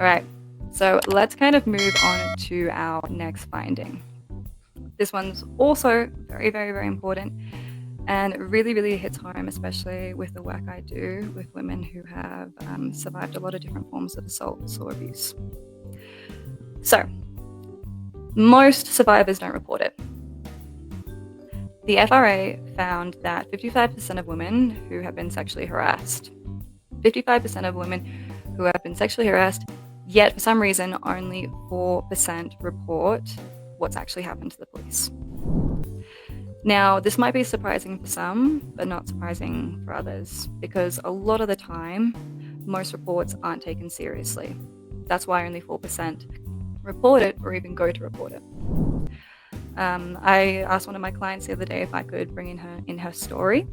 All right, so let's kind of move on to our next finding. This one's also very, very, very important and really, really hits home, especially with the work I do with women who have survived a lot of different forms of assault or abuse. So, most survivors don't report it. The FRA found that 55% of women who have been sexually harassed, 55% of women who have been sexually harassed, yet for some reason only 4% report what's actually happened to the police. Now, this might be surprising for some, but not surprising for others, because a lot of the time, most reports aren't taken seriously. That's why only 4% report it or even go to report it. I asked one of my clients the other day if I could bring in her story,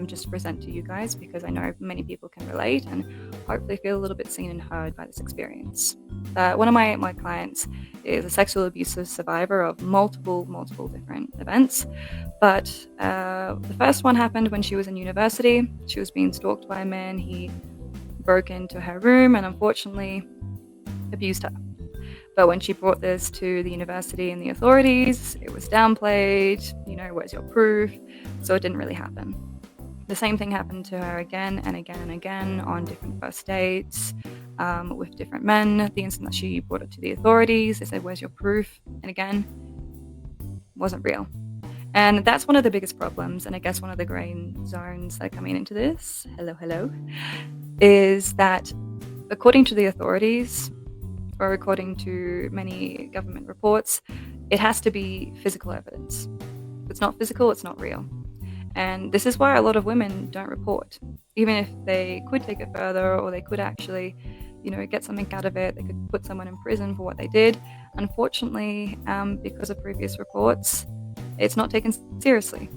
just to present to you guys, because I know many people can relate and hopefully feel a little bit seen and heard by this experience. One of my clients is a sexual abuse survivor of multiple different events, but the first one happened when she was in university. She was being stalked by a man. He broke into her room and unfortunately abused her. But when she brought this to the university and the authorities, it was downplayed, where's your proof? So it didn't really happen. The same thing happened to her again and again and again on different first dates with different men. The instant that she brought it to the authorities, they said, where's your proof? And again, wasn't real. And that's one of the biggest problems, and I guess one of the gray zones that are coming into this, hello, is that according to the authorities, or according to many government reports, it has to be physical evidence. If it's not physical, it's not real. And this is why a lot of women don't report. Even if they could take it further or they could actually, get something out of it, they could put someone in prison for what they did. Unfortunately, because of previous reports, it's not taken seriously.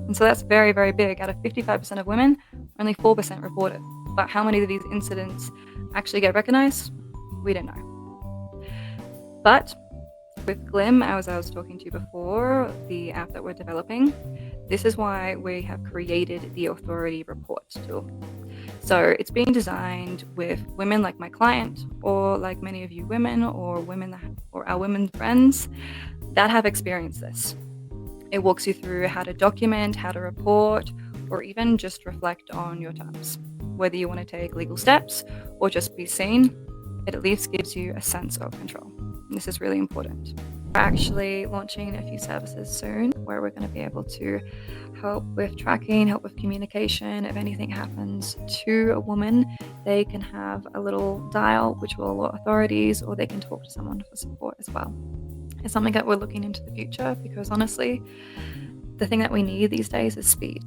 And so that's very, very big. Out of 55% of women, only 4% report it. But how many of these incidents actually get recognized? We don't know. But with Glim, as I was talking to you before, the app that we're developing, this is why we have created the authority report tool. So it's being designed with women like my client, or like many of you women, or our women friends that have experienced this. It walks you through how to document, how to report, or even just reflect on your terms. Whether you want to take legal steps or just be seen, it at least gives you a sense of control. And this is really important. We're actually launching a few services soon where we're going to be able to help with tracking, help with communication. If anything happens to a woman, they can have a little dial which will alert authorities, or they can talk to someone for support as well. It's something that we're looking into the future, because honestly, the thing that we need these days is speed.